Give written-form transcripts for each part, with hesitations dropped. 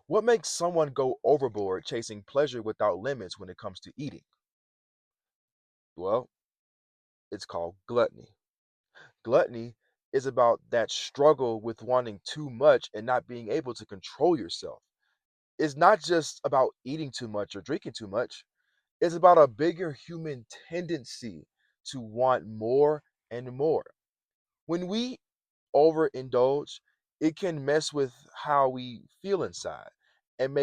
What makes someone go overboard chasing pleasure without limits when it comes to eating? Well, it's called gluttony. Gluttony is about that struggle with wanting too much and not being able to control yourself. It's not just about eating too much or drinking too much, it's about a bigger human tendency to want more and more. When we overindulge, it can mess with how we feel inside and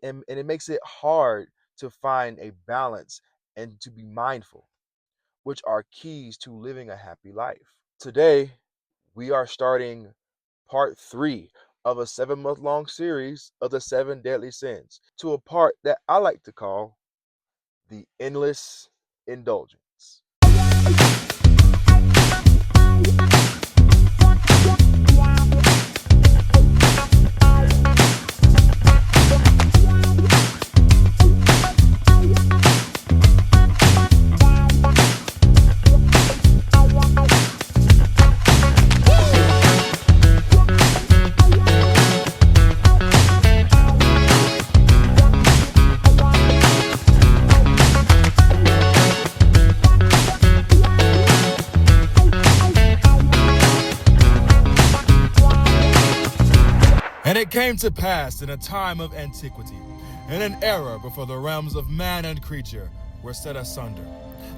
and it makes it hard to find a balance and to be mindful, which are keys to living a happy life. Today, we are starting part three of a 7 month long series of the seven deadly sins to a part that I like to call the endless indulgence. And it came to pass in a time of antiquity, in an era before the realms of man and creature were set asunder,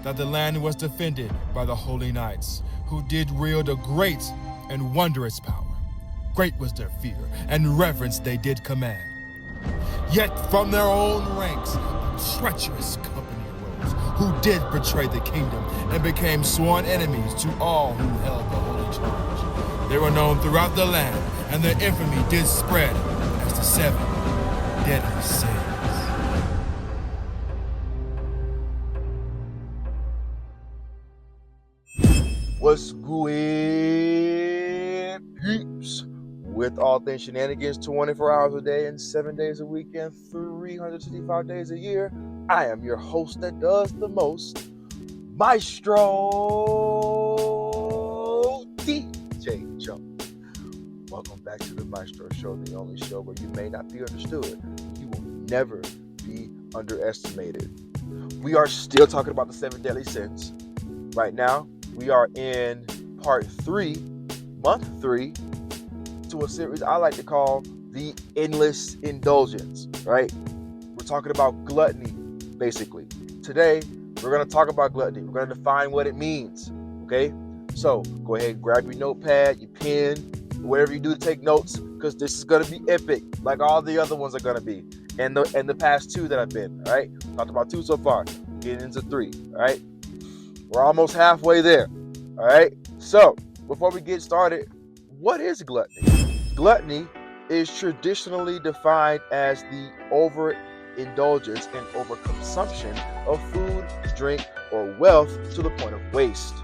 that the land was defended by the holy knights, who did wield a great and wondrous power. Great was their fear, and reverence they did command. Yet from their own ranks a treacherous company arose, who did betray the kingdom, and became sworn enemies to all who held the holy charge. They were known throughout the land, and their infamy did spread as the seven deadly sins. What's good, peeps? With all things shenanigans 24 hours a day and 7 days a week and 365 days a year, I am your host that does the most, Maestro DJ Joe. Welcome back to the Maestro Show, the only show where you may not be understood. You will never be underestimated. We are still talking about the seven deadly sins. Right now, we are in part three, month three, to a series I like to call the endless indulgence, right? We're talking about gluttony, basically. Today, we're going to talk about gluttony. We're going to define what it means, okay? So, go ahead and grab your notepad, your pen, whatever you do to take notes, because this is going to be epic, like all the other ones are going to be, and the past two that I've been, all right? Talked about two so far, getting into three, all right? We're almost halfway there, all right? So, before we get started, what is gluttony? Gluttony is traditionally defined as the overindulgence and overconsumption of food, drink, or wealth to the point of waste.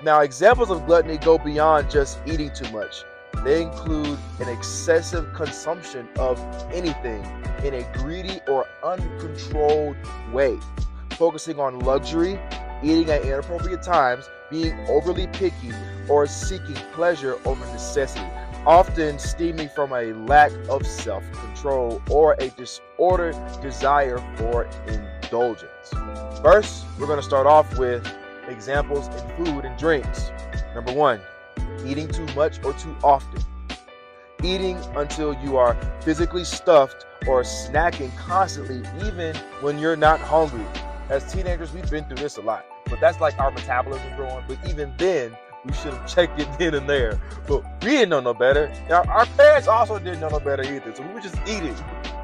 Now, examples of gluttony go beyond just eating too much. They include an excessive consumption of anything in a greedy or uncontrolled way, focusing on luxury, eating at inappropriate times, being overly picky, or seeking pleasure over necessity, often stemming from a lack of self-control or a disordered desire for indulgence. First, we're going to start off with examples in food and drinks. Number one, eating too much or too often. Eating until you are physically stuffed or snacking constantly even when you're not hungry. As teenagers, we've been through this a lot, but that's like our metabolism growing. But even then, we should have checked it then and there. But we didn't know no better. Now, our parents also didn't know no better either, so we were just eating.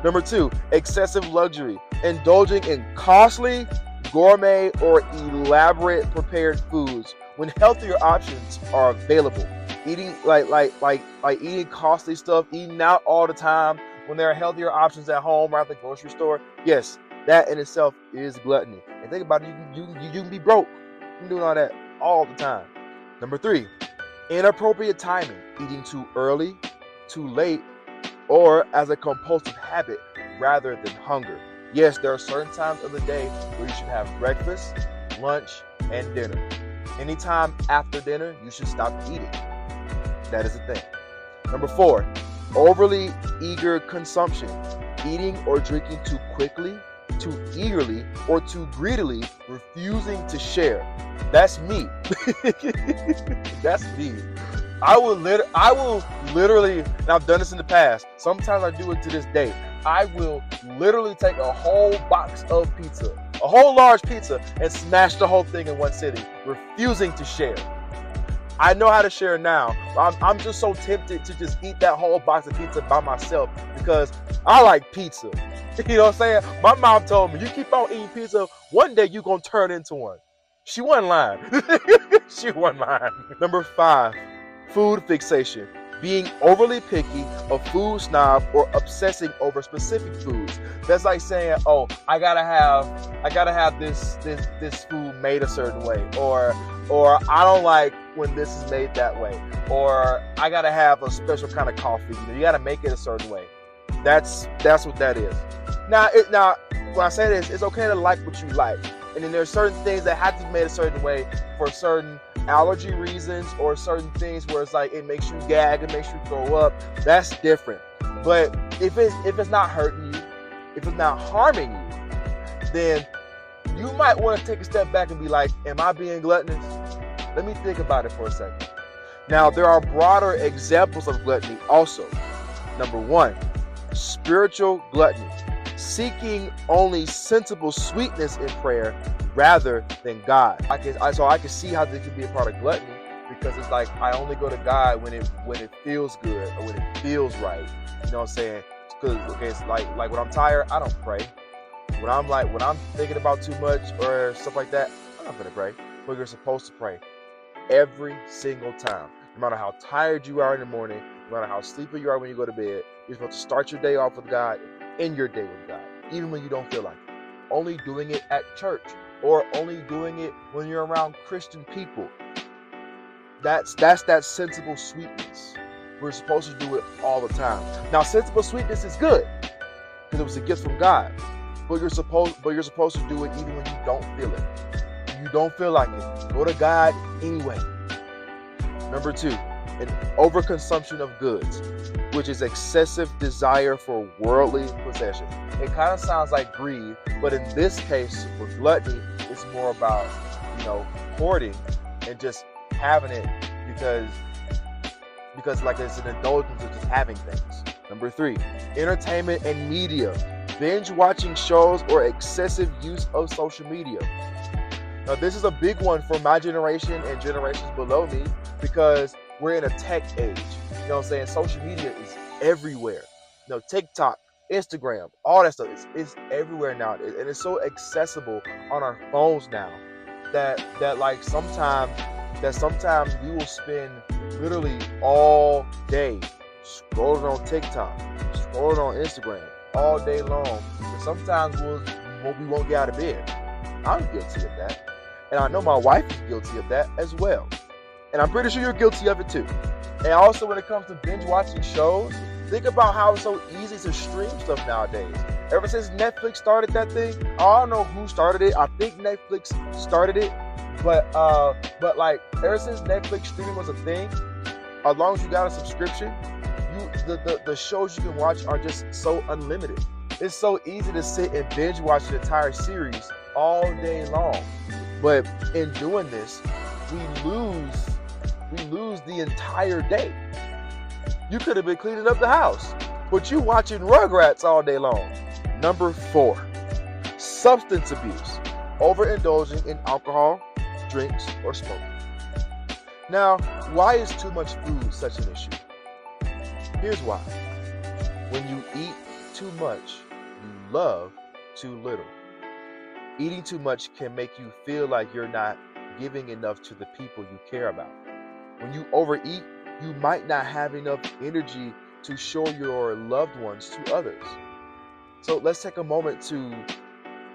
Number two, excessive luxury. Indulging in costly, gourmet, or elaborate prepared foods when healthier options are available. Eating like eating costly stuff, eating out all the time when there are healthier options at home or at the grocery store. Yes, that in itself is gluttony. And think about it, you can be broke from doing all that all the time. Number three, inappropriate timing. Eating too early, too late, or as a compulsive habit rather than hunger. Yes, there are certain times of the day where you should have breakfast, lunch, and dinner. Anytime after dinner, you should stop eating. That is the thing. Number four, Overly eager consumption, eating or drinking too quickly, too eagerly, or too greedily, refusing to share. That's me. That's me. I will literally, and I've done this in the past. Sometimes I do it to this day. I will literally take a whole box of pizza, a whole large pizza, and smash the whole thing in one sitting, refusing to share. I know how to share now. I'm just so tempted to just eat that whole box of pizza by myself because I like pizza. You know what I'm saying? My mom told me, you keep on eating pizza, one day you're going to turn into one. She wasn't lying. She wasn't lying. Number 5, food fixation. Being overly picky, a food snob, or obsessing over specific foods. That's like saying, "Oh, I gotta have this food made a certain way," or "I don't like when this is made that way," or "I gotta have a special kind of coffee. You gotta make it a certain way." That's what that is. Now, when I say this, it's okay to like what you like, and then there's certain things that have to be made a certain way for certain allergy reasons or certain things where it's like it makes you gag, it makes you throw up. That's different. But if it's not hurting you, if it's not harming you, then you might want to take a step back and be like, am I being gluttonous? Let me think about it for a second. Now, there are broader examples of gluttony also. Number 1, spiritual gluttony. Seeking only sensible sweetness in prayer rather than God. I can see how this could be a part of gluttony because it's like I only go to God when it feels good or when it feels right. You know what I'm saying? Because it's like when I'm tired, I don't pray. When I'm thinking about too much or stuff like that, I'm not gonna pray. But you're supposed to pray every single time. No matter how tired you are in the morning, no matter how sleepy you are when you go to bed, you're supposed to start your day off with God, end your day with God, even when you don't feel like it. Only doing it at church or only doing it when you're around Christian people. That's that sensible sweetness. We're supposed to do it all the time. Now, sensible sweetness is good because it was a gift from God. But you're supposed to do it even when you don't feel it. When you don't feel like it, go to God anyway. Number 2, an overconsumption of goods, which is excessive desire for worldly possessions. It kind of sounds like greed, but in this case, with gluttony, it's more about, hoarding and just having it because like it's an indulgence of just having things. Number 3, entertainment and media, binge watching shows or excessive use of social media. Now, this is a big one for my generation and generations below me because we're in a tech age. You know what I'm saying? Social media is everywhere. TikTok, Instagram, all that stuff. It's everywhere now. And it's so accessible on our phones now that sometimes we will spend literally all day scrolling on TikTok, scrolling on Instagram all day long. And sometimes we won't get out of bed. I'm guilty of that. And I know my wife is guilty of that as well. And I'm pretty sure you're guilty of it too. And also when it comes to binge watching shows, think about how it's so easy to stream stuff nowadays. Ever since Netflix started that thing, I don't know who started it. I think Netflix started it. But like ever since Netflix streaming was a thing, as long as you got a subscription, the shows you can watch are just so unlimited. It's so easy to sit and binge watch the entire series all day long. But in doing this, we lose the entire day. You could have been cleaning up the house, but you watching Rugrats all day long. Number 4, substance abuse, overindulging in alcohol, drinks, or smoking. Now, why is too much food such an issue? Here's why. When you eat too much, you love too little. Eating too much can make you feel like you're not giving enough to the people you care about. When you overeat, you might not have enough energy to show your loved ones to others. So let's take a moment to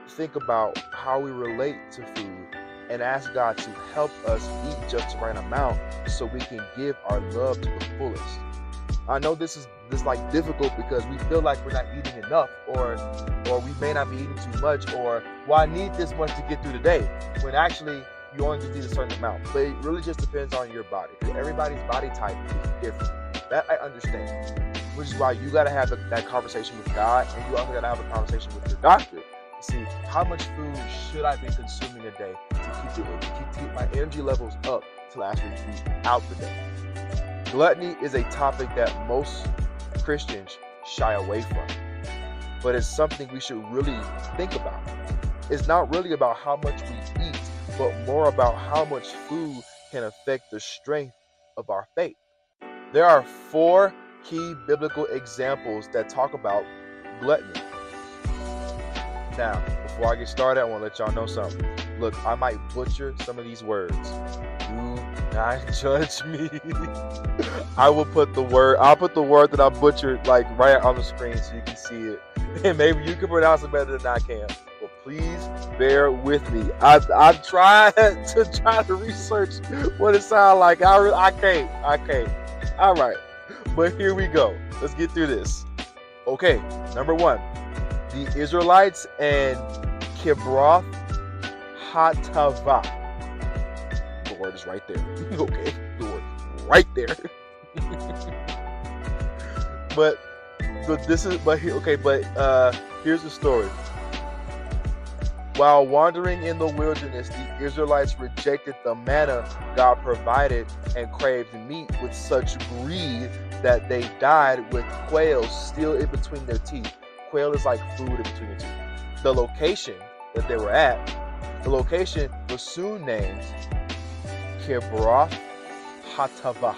think about how we relate to food and ask God to help us eat just the right amount so we can give our love to the fullest. I know this is difficult because we feel like we're not eating enough or we may not be eating too much or I need this much to get through the day when actually you only just need a certain amount. But it really just depends on your body. Everybody's body type is different. That I understand. which is why you got to have that conversation with God, and you also got to have a conversation with your doctor to see how much food should I be consuming a day to keep my energy levels up to last me throughout the day. Gluttony is a topic that most Christians shy away from, but it's something we should really think about. It's not really about how much we eat, but more about how much food can affect the strength of our faith. There are 4 key biblical examples that talk about gluttony. Now, before I get started, I want to let y'all know something. Look, I might butcher some of these words. Do not judge me. I'll put the word that I butchered like right on the screen so you can see it. And maybe you can pronounce it better than I can. But please bear with me. I tried to research what it sounds like. I can't. All right. But here we go. Let's get through this. Okay, number 1. The Israelites and Kibroth Hatava. The word is right there. Okay, the word is right there. Here's the story. While wandering in the wilderness, the Israelites rejected the manna God provided and craved meat with such greed that they died with quail still in between their teeth. Quail is like food in between your teeth. The location that they were at, was soon named Kibroth Hatava,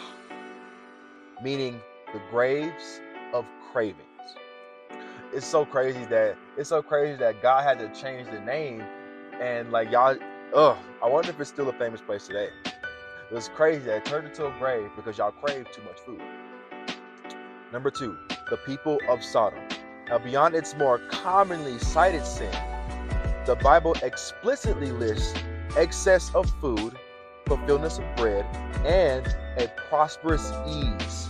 meaning the graves of cravings. It's so crazy that God had to change the name, and like y'all, I wonder if it's still a famous place today. It's crazy that it turned into a grave because y'all crave too much food. Number 2, the people of Sodom. Now, beyond its more commonly cited sin, the Bible explicitly lists excess of food, fulfillment of bread, and a prosperous ease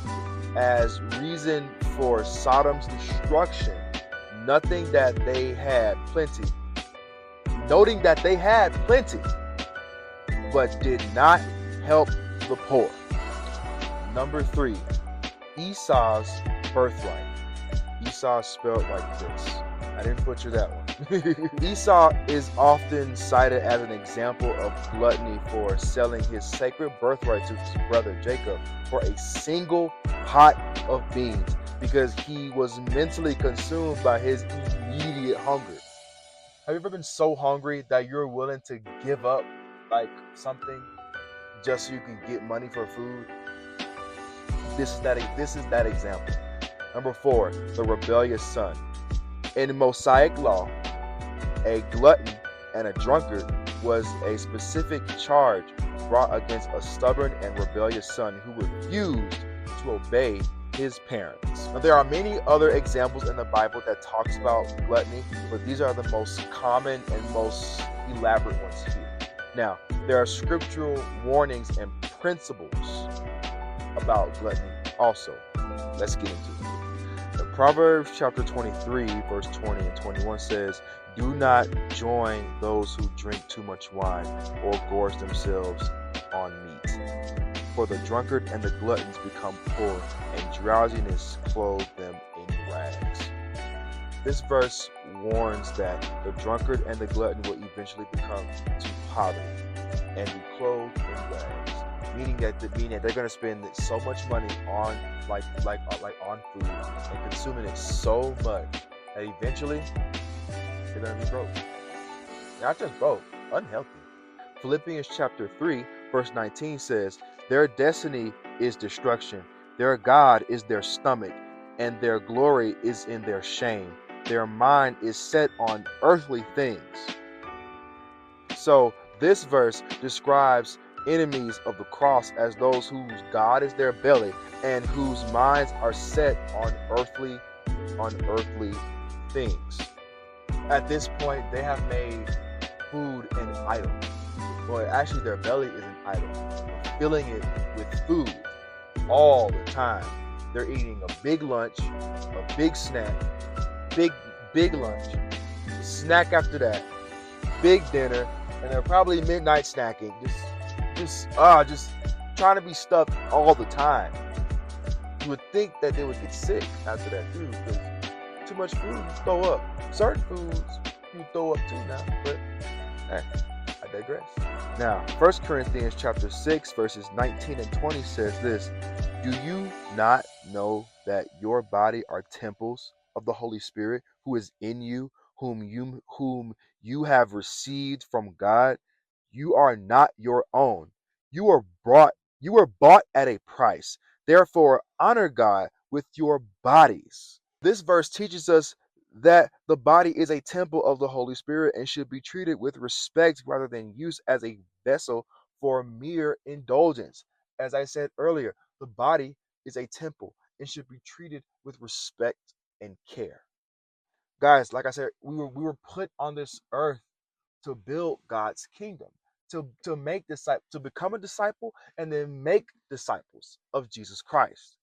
as reason for Sodom's destruction, noting that they had plenty, but did not help the poor. Number 3, Esau's birthright. Esau spelled like this. I didn't butcher that one. Esau is often cited as an example of gluttony for selling his sacred birthright to his brother Jacob for a single pot of beans because he was mentally consumed by his immediate hunger. Have you ever been so hungry that you're willing to give up like something just so you can get money for food? This is that example. Number 4, the rebellious son. In Mosaic law, a glutton and a drunkard was a specific charge brought against a stubborn and rebellious son who refused to obey his parents. Now, there are many other examples in the Bible that talks about gluttony, but these are the most common and most elaborate ones here. Now, there are scriptural warnings and principles about gluttony also. Let's get into it. Proverbs chapter 23, verse 20 and 21 says, "Do not join those who drink too much wine or gorge themselves on meat. For the drunkard and the gluttons become poor, and drowsiness clothes them in rags." This verse warns that the drunkard and the glutton will eventually become to poverty and be clothed in rags. Meaning that they're going to spend so much money on on food and consuming it so much that eventually they're going to be broke. Not just broke, unhealthy. Philippians chapter 3 verse 19 says, "Their destiny is destruction. Their God is their stomach, and their glory is in their shame. Their mind is set on earthly things." So this verse describes enemies of the cross as those whose God is their belly and whose minds are set on earthly things. At this point, they have made food an idol. Well, actually, their belly is an idol. They're filling it with food all the time. They're eating a big lunch, a big snack, big lunch, snack after that, big dinner, and they're probably midnight snacking. Just trying to be stuffed all the time. You would think that they would get sick after that too, because too much food you throw up. Certain foods you throw up too now, but hey, I digress. Now, 1 Corinthians chapter 6, verses 19 and 20 says this: Do you not know that your body are temples of the Holy Spirit who is in you, whom you have received from God? You are not your own. You were brought you were bought at a price. Therefore, honor God with your bodies. This verse teaches us that the body is a temple of the Holy Spirit and should be treated with respect rather than used as a vessel for mere indulgence. As I said earlier, the body is a temple and should be treated with respect and care. Guys, like I said, we were put on this earth to build God's kingdom, to make disciples, to become a disciple, and then make disciples of Jesus Christ.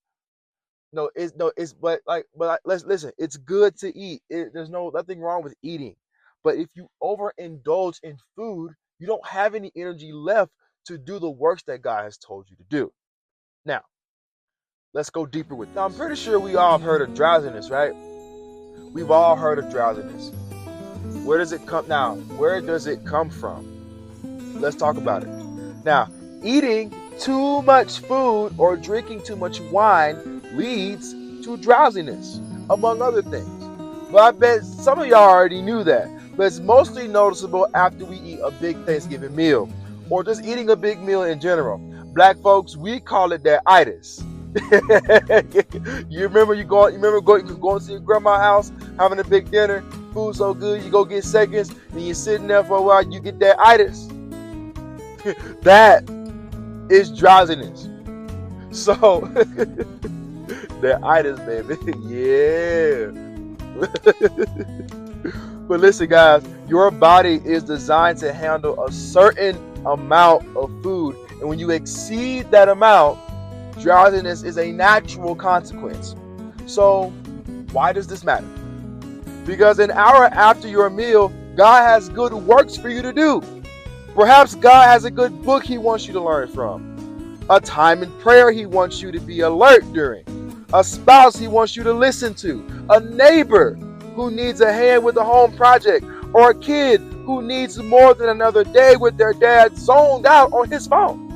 No, it's but let's listen. It's good to eat. There's nothing wrong with eating, but if you overindulge in food, you don't have any energy left to do the works that God has told you to do. Now, let's go deeper with. Now, I'm pretty sure we all have heard of drowsiness, right? We've all heard of drowsiness. Where does it come now? Where does it come from? Let's talk about it. Now, eating too much food or drinking too much wine leads to drowsiness, among other things. But I bet some of y'all already knew that. But it's mostly noticeable after we eat a big Thanksgiving meal or just eating a big meal in general. Black folks, we call it that itis. You remember going to your grandma's house, having a big dinner, food so good, you go get seconds, and you're sitting there for a while, you get that itis. That is drowsiness. So, that itis, baby. Yeah. But listen, guys, your body is designed to handle a certain amount of food. And when you exceed that amount, drowsiness is a natural consequence. So, why does this matter? Because an hour after your meal, God has good works for you to do. Perhaps God has a good book He wants you to learn from, a time in prayer He wants you to be alert during, a spouse He wants you to listen to, a neighbor who needs a hand with the home project, or a kid who needs more than another day with their dad zoned out on his phone.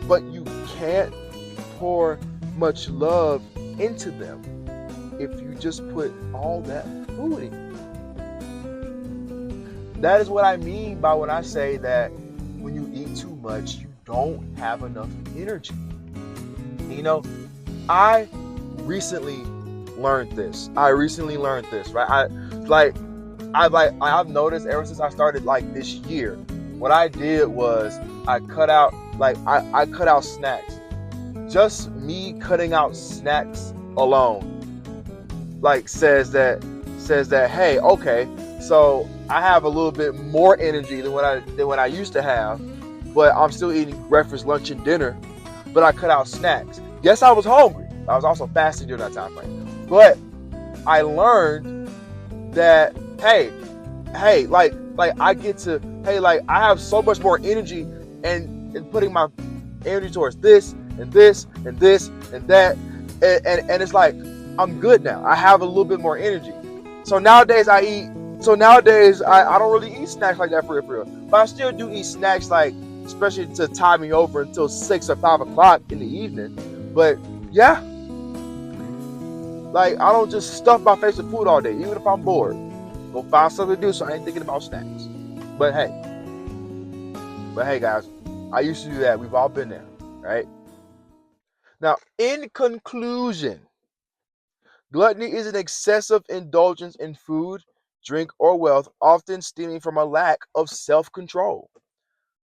But you can't pour much love into them if you just put all that food in. That is what I mean by when I say that when you eat too much, you don't have enough energy. You know, I recently learned this. Right? I've noticed ever since I started like this year. What I did was I cut out I cut out snacks. Just me cutting out snacks alone says that hey, okay, so I have a little bit more energy than what I used to have, but I'm still eating breakfast, lunch, and dinner. But I cut out snacks. Yes, I was hungry. I was also fasting during that time frame. But I learned that I get to I have so much more energy and putting my energy towards this and this and this and that and it's like I'm good now. I have a little bit more energy. So nowadays I don't really eat snacks like that for real. But I still do eat snacks especially to tie me over until 6 or 5 o'clock in the evening. But yeah, I don't just stuff my face with food all day, even if I'm bored. Go find something to do so I ain't thinking about snacks. But hey guys, I used to do that. We've all been there, right? Now, in conclusion, gluttony is an excessive indulgence in food, drink, or wealth, often stemming from a lack of self-control.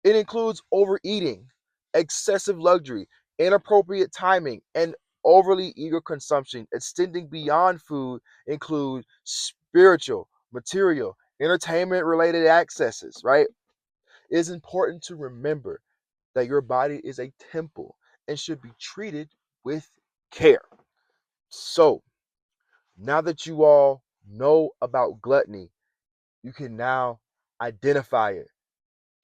It includes overeating, excessive luxury, inappropriate timing, and overly eager consumption. Extending beyond food include spiritual, material, entertainment-related accesses, right? It is important to remember that your body is a temple and should be treated with care. So, now that you all know about gluttony, you can now identify it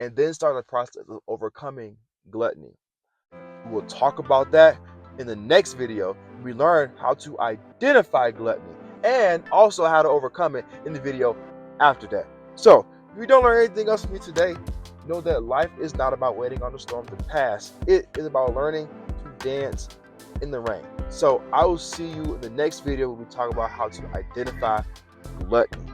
and then start the process of overcoming gluttony. We will talk about that In the next video, we learn how to identify gluttony and also how to overcome it in the video after that. So, if you don't learn anything else from me today, know that life is not about waiting on the storm to pass. It is about learning to dance in the rain. So, I will see you in the next video where we talk about how to identify gluttony.